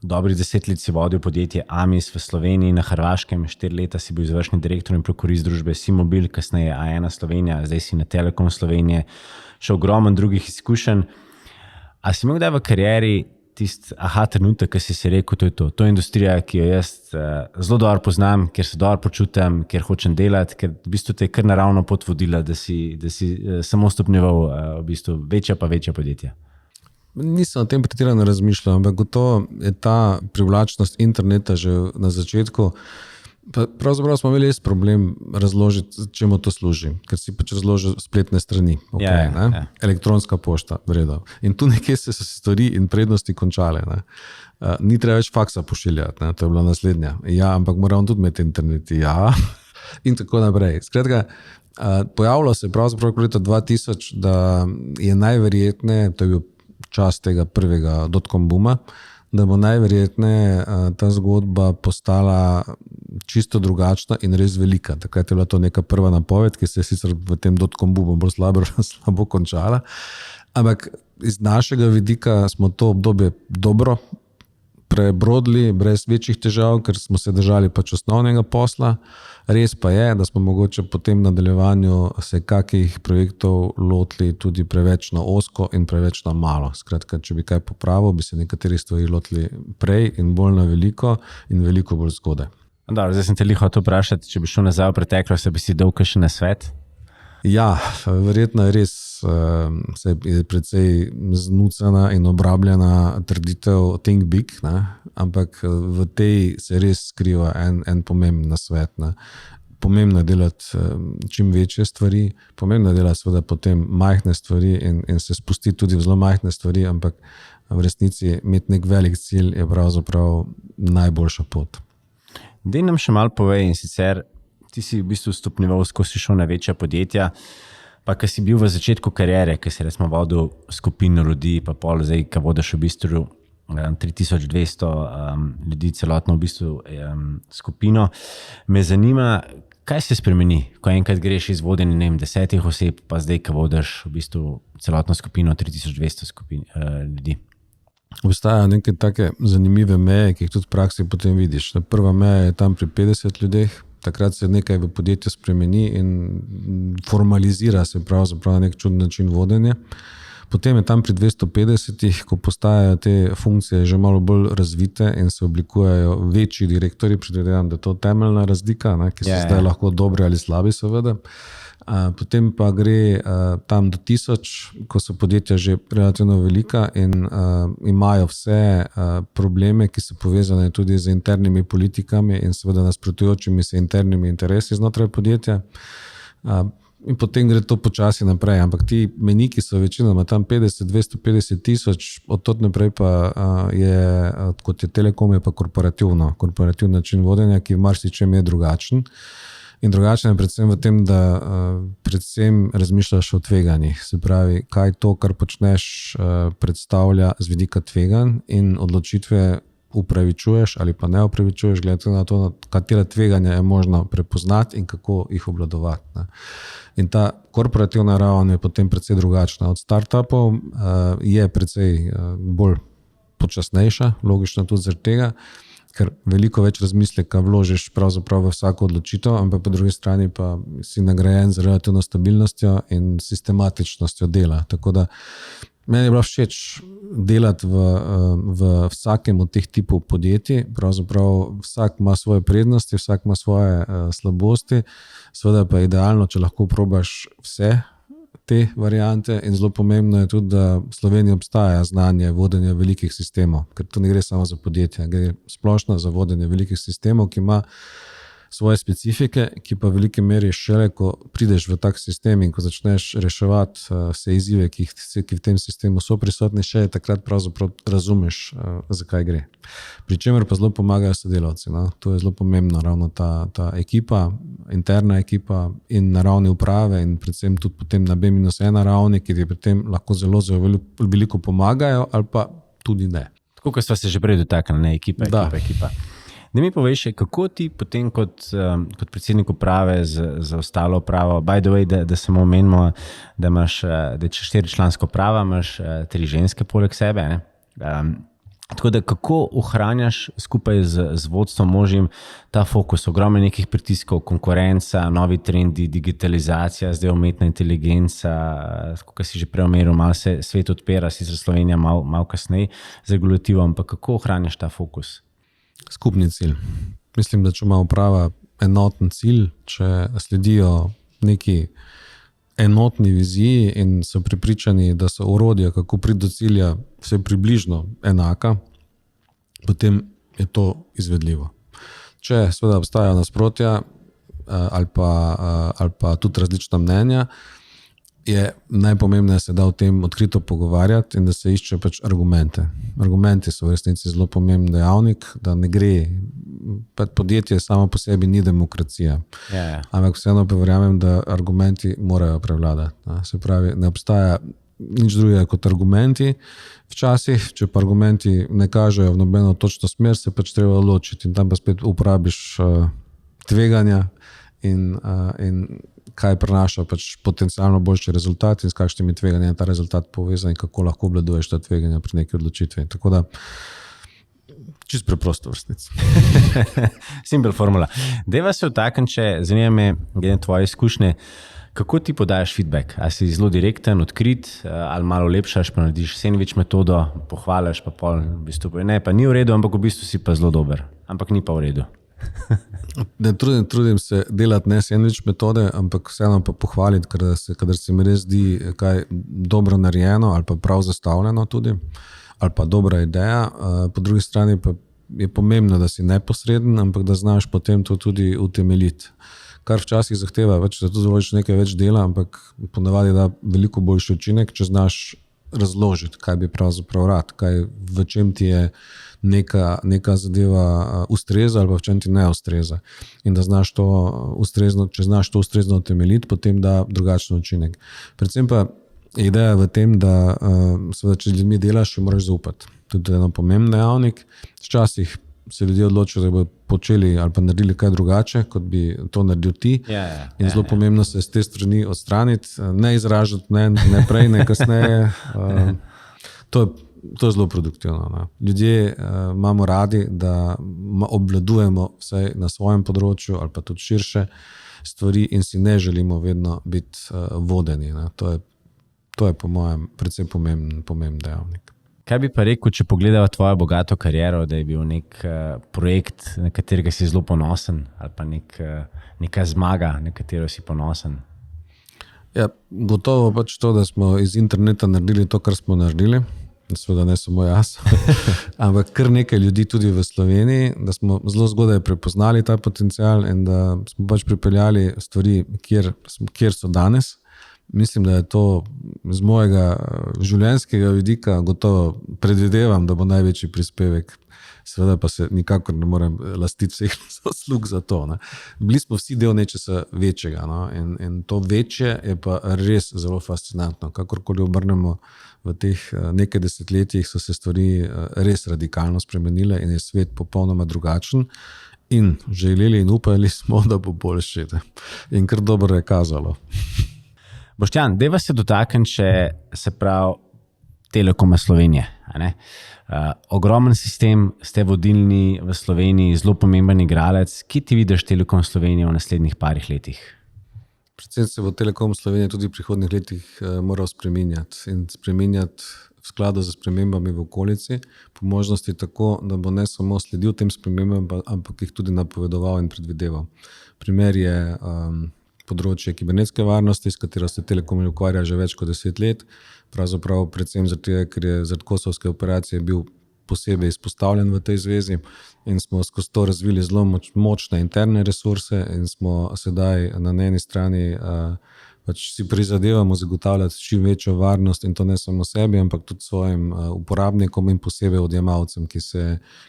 dobrih 10 let si vodil podjetje Amis v Sloveniji, na Hrvaškem, 4 leta si bil izvršni direktor in prokurist družbe Simobil, kasneje A1 Slovenija, zdaj si na Telekom Slovenije, še ogromen drugih izkušenj. A si imel kdaj v karieri tisti trenutek, ki si rekel, to je to. To je industrija, ki jo jaz zelo dobro poznam, kjer se dobro počutim, kjer hočem delati, ker v bistvu te je kar naravno pot vodila, da si samo stopnjeval v bistvu večja podjetja. Nisem o tem pretirano razmišljal, ampak gotovo je ta privlačnost interneta že na začetku. Pravzaprav smo imeli res problem razložiti, čemu to služi, ker si pač razložil spletne strani, elektronska pošta, vredo. In tu nekje so se stvari in prednosti končale. Ne. Ni treba več faksa pošiljati, ne. To je bila naslednja. Ja, ampak moram tudi imeti internet, ja, in tako naprej. Skratka, pojavilo se pravzaprav leta 2000, da je najverjetneje, to je bil čas tega prvega dotcom booma, da bo najverjetneje ta zgodba postala čisto drugačna in res velika. Takrat je bila to neka prva napoved, ki se je sicer v tem dotcom boomu bolj slabo končala. Ampak iz našega vidika smo to obdobje dobro prebrodili brez večjih težav, ker smo se držali pač osnovnega posla. Res pa je, da smo mogoče potem v nadaljevanju se kakih projektov lotili tudi preveč na ozko in preveč na malo. Skratka, če bi kaj popravil, bi se nekateri stvari lotili prej in bolj na veliko in veliko bolj zgodaj. Dobro, zdaj sem te hotel vprašati, če bi šel nazaj v preteklost, bi si dal kakšen nasvet? Ja, verjetno je res se je precej znucana in obrabljena trditev think big, ne? Ampak v tej se res skriva en pomemben nasvet. Ne? Pomembno je delati čim večje stvari, pomembno je delati seveda potem majhne stvari in se spustiti tudi v zelo majhne stvari, ampak v resnici imeti nek velik cilj je pravzaprav najboljša pot. Dej nam še malo povej, in sicer ti si v bistvu stopnjeval, skozi šel na večja podjetja, pa ko si bil v začetku kariere, ko si recimo vodil skupino ljudi, pa pol zdaj, ko vodiš v bistvu 3200 ljudi, celotno v bistvu skupino. Me zanima, kaj se spremeni, ko enkrat greš iz vodenja 10 oseb, pa zdaj, ko vodiš v bistvu celotno skupino 3200 ljudi. Obstajajo neke take zanimive meje, ki jih tudi v praksi potem vidiš. Prva meja je tam pri 50 ljudeh, takrat se nekaj v podjetju spremeni in formalizira se pravzaprav na nek čuden način vodenja. Potem je tam pri 250, ko postajajo te funkcije že malo bolj razvite in se oblikujejo večji direktorji, predvidevam, da je to temeljna razlika, ne, ki so zdaj lahko dobri ali slabi, seveda. Potem pa gre tam do 1000, ko so podjetja že relativno velika in imajo vse probleme, ki so povezane tudi z internimi politikami in seveda nasprotujočimi se internimi interesi znotraj podjetja. In potem gre to počasi naprej, ampak ti meniki so večinoma tam 50, 250 tisoč, od tod naprej pa je, kot je Telekom, je pa korporativni način vodenja, ki v marsičem je drugačen. In drugačen je predvsem v tem, da predvsem razmišljaš o tveganjih. Se pravi, kaj to, kar počneš, predstavlja z vidika tveganj in odločitve upravičuješ ali pa ne upravičuješ, glede na to, katera tveganja je možno prepoznati in kako jih obvladovati. Ne. In ta korporativna raven je potem precej drugačna. Od startupov je precej bolj počasnejša, logično tudi zaradi tega, ker veliko več razmisleka vložiš pravzaprav v vsako odločitev, ampak po drugi strani pa si nagrajen z relativno stabilnostjo in sistematičnostjo dela. Tako da meni je bilo všeč delati v vsakem od teh tipov podjetij, pravzaprav vsak ima svoje prednosti, vsak ima svoje slabosti, seveda pa je idealno, če lahko probaš vse te variante in zelo pomembno je tudi, da v Sloveniji obstaja znanje vodenja velikih sistemov, ker to ne gre samo za podjetja, gre splošno za vodenje velikih sistemov, ki ima svoje specifike, ki pa v veliki meri šele, ko prideš v tak sistem in ko začneš reševati vse izzive, ki v tem sistemu so prisotni, še takrat pravzaprav razumeš, zakaj gre. Pri čemer pa zelo pomagajo sodelavci. No? To je zelo pomembno, ravno ta ekipa, interna ekipa in na ravni uprave in predvsem tudi potem na B-1 ravni, ki ti pri tem lahko zelo veliko pomagajo ali pa tudi ne. Tako, kot sva se že prej dotaknili, ekipa. Da mi poveš, kako ti potem kot predsednik uprave za ostalo upravo, by the way, da samo omenimo, da je 4-članska uprava, imaš 3 ženske poleg sebe, ne? Tako da kako ohranjaš skupaj z vodstvom možim ta fokus, ogromno nekih pritiskov, konkurenca, novi trendi, digitalizacija, zdaj umetna inteligenca, kot si že prej omenil, malo se svet odpira, sicer Slovenija malo kasneje z regulativom, ampak kako ohranjaš ta fokus? Skupni cilj. Mislim, da če ima uprava enoten cilj, če sledijo neki enotni viziji in so prepričani, da so orodja, kako priti do cilja, vse približno enaka, potem je to izvedljivo. Če seveda obstajajo nasprotja ali pa tudi različna mnenja, je najpomembneje se da o tem odkrito pogovarjati in da se išče pač argumente. Argumenti so v resnici zelo pomemben dejavnik, da ne gre, podjetje samo po sebi ni demokracija. Ampak vseeno pa verjamem, da argumenti morajo prevladati. Se pravi, ne obstaja nič drugega kot argumenti. Včasih, če pa argumenti ne kažejo v nobeno točno smer, se pač treba odločiti in tam pa spet uporabiš tveganja in kaj prinaša pač potencialno boljši rezultat in s kakšnimi tveganji je ta rezultat povezan in kako lahko obvladuješ ta tveganja pri neki odločitvi. Tako da, čisto preprosto v resnici. Simple formula. Deva se vtakniti, če zanima me, glede tvoje izkušnje, kako ti podajaš feedback? A si zelo direkten, odkrit, ali malo lepšaš, pa narediš sandwich metodo, pohvališ, pa pol v bistvu ne, pa ni v redu, ampak v bistvu si pa zelo dober. Ampak ni pa v redu. Ne, trudim se delati ne sandwich metode, ampak vseeno pa pohvaliti, kadar se mi res zdi kaj dobro narejeno ali pa prav zastavljeno tudi, ali pa dobra ideja. Po drugi strani pa je pomembno, da si neposreden, ampak da znaš potem to tudi utemeljiti. Kar včasih zahteva več, da tu zvoliš nekaj več dela, ampak ponavadi da veliko boljši učinek, če znaš razložiti, kaj bi pravzaprav rad, v čem ti je neka zadeva ustreza ali pa v čem ti ne ustreza. In da znaš to ustrezno, če znaš to ustrezno utemeljiti, potem da drugačen učinek. Predvsem pa je ideja v tem, da seveda, če z ljudmi delaš, moraš zaupati. Tudi eno pomemben dejavnik. Včasih se ljudje odločijo, da bodo počeli ali pa naredili kaj drugače, kot bi to naredil ti. In zelo pomembno se z te strani odstraniti, ne izražati, ne prej, ne kasneje. To je zelo produktivno. Ne. Ljudje imamo radi, da obvladujemo vse na svojem področju ali pa tudi širše stvari in si ne želimo vedno biti vodeni. Ne. To je po mojem predvsem pomemben dejavnik. Kaj bi pa rekel, če pogledava tvojo bogato kariero, da je bil nek projekt, na katerega si zelo ponosen, ali pa neka zmaga, na katero si ponosen? Ja, gotovo pač to, da smo iz interneta naredili to, kar smo naredili. Seveda ne samo jaz, ampak kar nekaj ljudi tudi v Sloveniji, da smo zelo zgodaj prepoznali ta potencial in da smo pač pripeljali stvari, kjer so danes. Mislim, da je to z mojega življenjskega vidika gotovo predvidevam, da bo največji prispevek. Seveda pa se nikakor ne morem lastiti vseh zaslug za to. Ne. Bili smo vsi del nečesa večjega, no. In to večje je pa res zelo fascinantno. Kakorkoli obrnemo v teh nekaj desetletjih, so se stvari res radikalno spremenile in je svet popolnoma drugačen. In želeli in upali smo, da bo boljši. In kar dobro je kazalo. Boštjan, deva se dotakniti, če se pravi Telekoma Slovenije. Ogromen sistem, ste vodilni v Sloveniji, zelo pomemben igralec. Kje ti vidiš Telekom Slovenije v naslednjih parih letih? Predvsem se bo Telekom Slovenije tudi v prihodnjih letih moral spreminjati in spreminjati v skladu z spremembami v okolici, po možnosti tako, da bo ne samo sledil tem spremembam, ampak jih tudi napovedoval in predvideval. Primer je področje kibernetske varnosti, s katero se Telekom ukvarja že več kot 10 let. Pravzaprav predvsem zato, ker je zaradi kosovske operacije bil posebej izpostavljen v tej zvezi in smo skozi to razvili zelo močne interne resurse in smo sedaj na eni strani pač si prizadevamo zagotavljati čim večjo varnost in to ne samo sebi, ampak tudi svojim uporabnikom in posebej odjemalcem, ki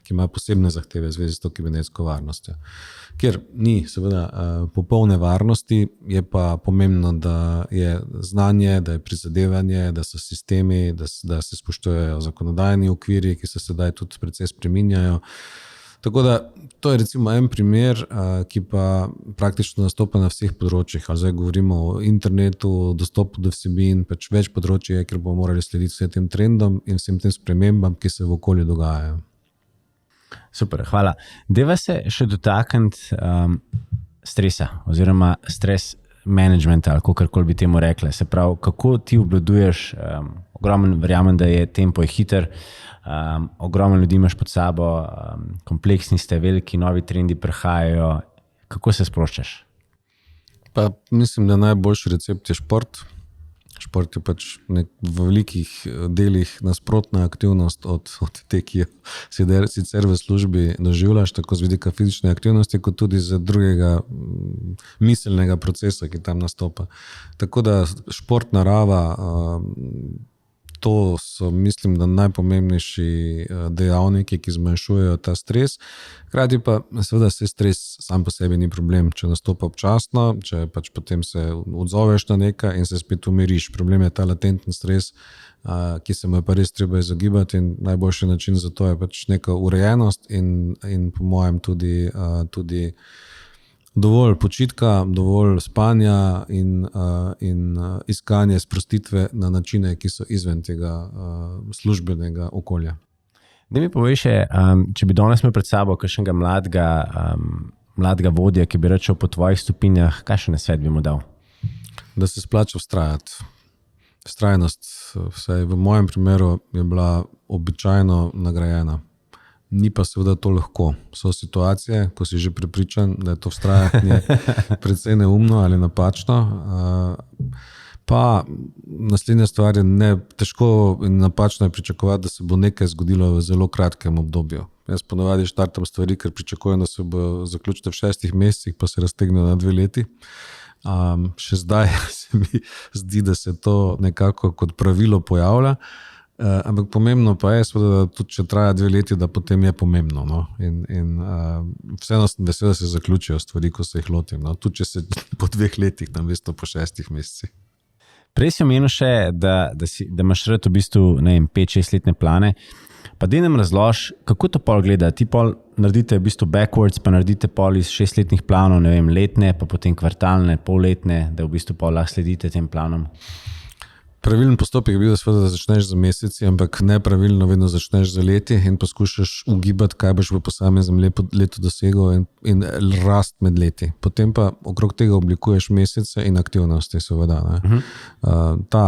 imajo posebne zahteve v zvezi s to kibernetsko varnostjo. Ker ni seveda popolne varnosti, je pa pomembno, da je znanje, da je prizadevanje, da so sistemi, da se spoštujejo zakonodajni okviri, ki se sedaj tudi precej spreminjajo. Tako da to je recimo en primer, ki pa praktično nastopa na vseh področjih. Ali zdaj govorimo o internetu, dostopu do vsebin, pač več področij je, ker bomo morali slediti vsem tem trendom in vsem tem spremembam, ki se v okolju dogajajo. Super, hvala. Deva se še dotakniti stresa oziroma stres managementa ali kakorkoli bi temu rekla. Se pravi, kako ti obvladuješ, ogromen, verjamem, da je tempo hiter, ogromno ljudi imaš pod sabo, kompleksni ste, veliki novi trendi prihajajo. Kako se sproščaš? Pa mislim, da najboljši recept je šport. Šport je pač v velikih delih nasprotna aktivnost od te, ki jo sicer v službi doživljaš, tako z vidika fizične aktivnosti, kot tudi z drugega miselnega procesa, ki tam nastopa. Tako da šport, narava, to so, mislim, da najpomembnejši dejavniki, ki zmanjšujejo ta stres. Hkrati pa seveda se stres sam po sebi ni problem, če nastopa občasno, če pač potem se odzoveš na nekaj in se spet umiriš. Problem je ta latenten stres, ki se mu je pa res treba izogibati, in najboljši način za to je pač neka urejenost in po mojem tudi dovolj počitka, dovolj spanja in iskanje sprostitve na načine, ki so izven tega službenega okolja. Da mi poveš, če bi danes imel pred sabo kakšnega mladega vodja, ki bi rečel po tvojih stopinjah, kakšen nasvet bi mu dal? Da se splača vztrajati. Vztrajnost, vsaj v mojem primeru, je bila običajno nagrajena. Ni pa seveda to lahko. So situacije, ko si že prepričan, da je to vztrajanje precej neumno ali napačno. Pa naslednja stvar je težko in napačno je pričakovati, da se bo nekaj zgodilo v zelo kratkem obdobju. Jaz ponavadi štartam stvari, ker pričakujem, da se bo zaključile v 6 mesecih, pa se raztegne na 2 leti. Še zdaj se mi zdi, da se to nekako kot pravilo pojavlja. Ampak pomembno pa je, da tudi če traja 2 leti, da potem je pomembno. No? In vseeno sem vesel, da se zaključijo stvari, ko se jih lotim. No? Tudi če se po 2 letih, namesto po 6 mesecih. Prej si omenil še, da imaš rad v bistvu 5-6 letne plane. Pa da nam razloži, kako to pol gleda. Ti pol naredite v bistvu backwards, pa naredite pol iz 6-letnih planov, letne, pa potem kvartalne, polletne, da v bistvu pol lahko sledite tem planom. Pravilen postopek je bil, da začneš z meseci, ampak nepravilno vedno začneš z leti in poskušaš ugibati, kaj boš v posameznem letu dosegel in rast med leti. Potem pa okrog tega oblikuješ mesece in aktivnosti, seveda. Ta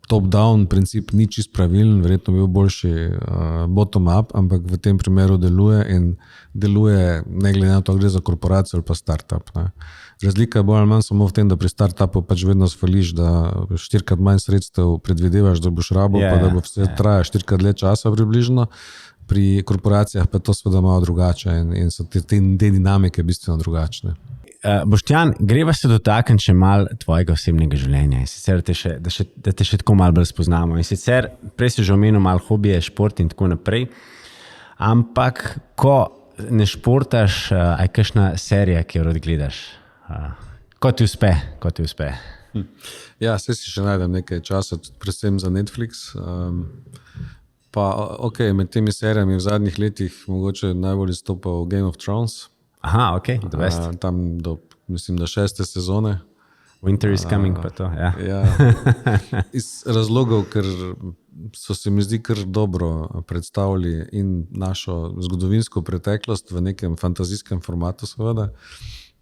top-down princip ni čist pravilen, verjetno bi bil boljši bottom-up, ampak v tem primeru deluje in deluje ne glede na to, gre za korporacijo ali pa startup. Razlika je bolj ali manj samo v tem, da pri startupu pač vedno sfališ, da 4-krat manj sredstev predvidevaš, da boš rabil, pa da bo vse traja 4-krat dlje časa približno. Pri korporacijah pa je to seveda malo drugače in so te dinamike bistveno drugačne. Boštjan, greva se dotakniti še malo tvojega osebnega življenja in sicer da te še tako malo bolj spoznamo. In sicer, prej si že omenil malo hobije, šport in tako naprej, ampak ko ne športaš, aj kakšna serija, ki jo rad gledaš? Ko ti uspe? Ja, saj si še najdem nekaj časa, predvsem za Netflix. Pa med temi serijami v zadnjih letih mogoče najbolj izstopal Game of Thrones. Aha, the best. Tam do, mislim, da 6. sezone. Winter is coming, pa to, ja. Ja, iz razlogov, ker so se mi zdi kar dobro predstavili in našo zgodovinsko preteklost v nekem fantazijskem formatu, seveda.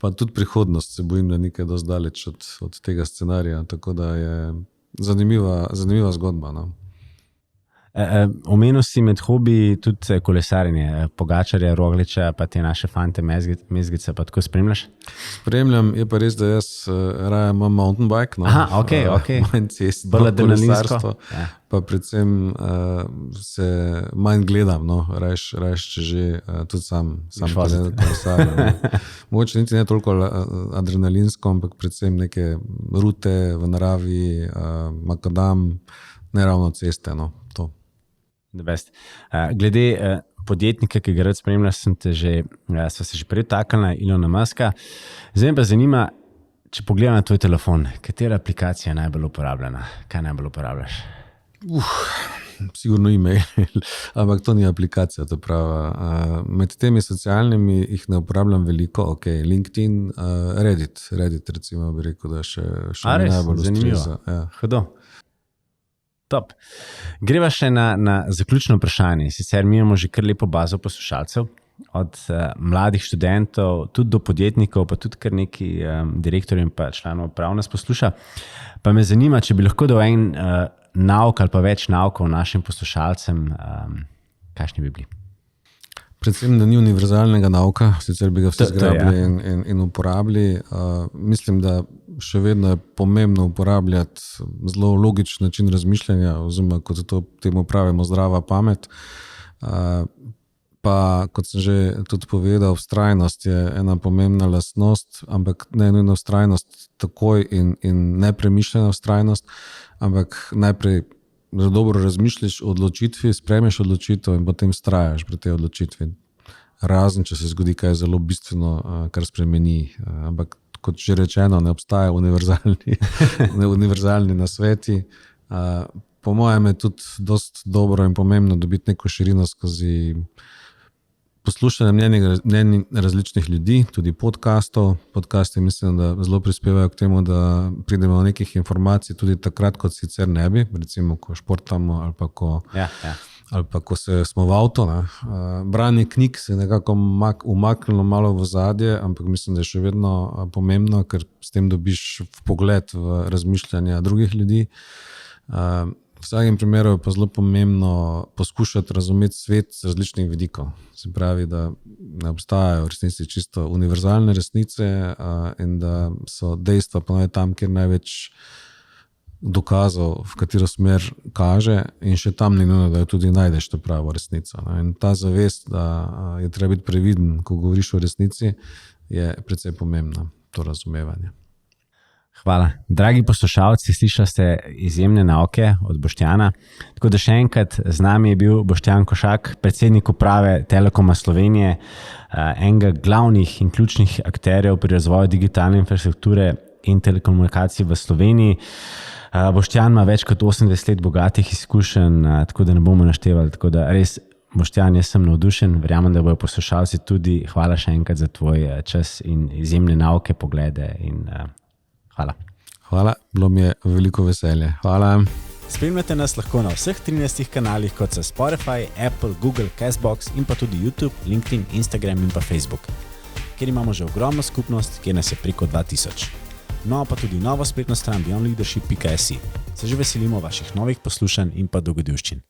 Pa tudi prihodnost, se bojim, da nekaj dosti daleč od tega scenarija, tako da je zanimiva zgodba. No? Omenil si med hobiji tudi kolesarjenje, Pogačarja, Rogliča, pa te naše fante Mezgice, pa tako spremljaš? Spremljam, je pa res, da jaz raje imam mountain bike, no? Aha, ok. Manj cestno kolesarstvo, pa predvsem se manj gledam, no? Rajš, če že tudi sam kolesarjem. Mogoče niti ne toliko adrenalinsko, ampak predvsem neke rute v naravi, makadam, ne ravno ceste, no, to. Glede podjetnika, ki ga rad spremljaš, sva se že pretaknila na Elona Muska. Zdaj me pa zanima, če pogledam na tvoj telefon, katera aplikacija je najbolj uporabljena? Kaj najbolj uporabljaš? Sigurno e-mail, ampak to ni aplikacija, to prava. Med temi socialnimi jih ne uporabljam veliko, LinkedIn, Reddit recimo bi rekel, da še najbolj ustreza. Ja. Hudo. Top. Greva še na zaključno vprašanje. Sicer mi imamo že kar lepo bazo poslušalcev, od mladih študentov, tudi do podjetnikov, pa tudi kar neki direktorjev in pa članov uprav nas posluša. Pa me zanima, če bi lahko dal en nauk ali pa več naukov našim poslušalcem, kakšni bi bili? Predvsem, da ni univerzalnega nauka, sicer bi ga vsi zgrabili in uporabili. Mislim, da še vedno je pomembno uporabljati zelo logičen način razmišljanja, oziroma kot to temu pravimo zdrava pamet. Pa, kot sem že tudi povedal, vztrajnost je ena pomembna lastnost, ampak ne nujno vztrajnost takoj in nepremišljena vztrajnost, ampak najprej da dobro razmišljaš o odločitvi, sprejmeš odločitev in potem vztrajaš pri tej odločitvi. Razen, če se zgodi kaj zelo bistveno, kar spremeni. Ampak, kot že rečeno, ne obstaja univerzalni nasveti. Po mojem je tudi dosti dobro in pomembno dobiti neko širino skozi poslušanje mnenj različnih ljudi, tudi podcastov. Podcasti mislim, da zelo prispevajo k temu, da pridemo do nekih informacij tudi takrat, kot sicer ne bi, recimo, ko športamo ali pa ko smo v avto. Branje knjig se je nekako umaknilo malo v zadje, ampak mislim, da je še vedno pomembno, ker s tem dobiš vpogled v razmišljanja drugih ljudi. V vsakem primeru je pa zelo pomembno poskušati razumeti svet z različnih vidikov. Se pravi, da ne obstajajo v resnici čisto univerzalne resnice in da so dejstva ponovno tam, kjer največ dokazov, v katero smer kaže, in še tam ni nujno, da jo tudi najdeš to pravo resnico. In ta zavest, da je treba biti previden, ko govoriš o resnici, je precej pomembna, to razumevanje. Hvala. Dragi poslušalci, slišali ste izjemne nauke od Boštjana. Tako da še enkrat z nami je bil Boštjan Košak, predsednik uprave Telekoma Slovenije, enega glavnih in ključnih akterjev pri razvoju digitalne infrastrukture in telekomunikacij v Sloveniji. Boštjan ima več kot 80 let bogatih izkušenj, tako da ne bomo naštevali. Tako da res, Boštjan, jaz sem navdušen, verjamem, da bojo poslušalci tudi. Hvala še enkrat za tvoj čas in izjemne nauke, poglede in hvala. Hvala, bilo mi je veliko veselje. Hvala. Spremljate nas lahko na vseh 13 kanalih, kot so Spotify, Apple, Google, Castbox in pa tudi YouTube, LinkedIn, Instagram in pa Facebook, kjer imamo že ogromno skupnost, kjer nas je preko 2000. No, pa tudi novo spletno stran beyondleadership.si. Se že veselimo vaših novih poslušanj in pa dogodivščin.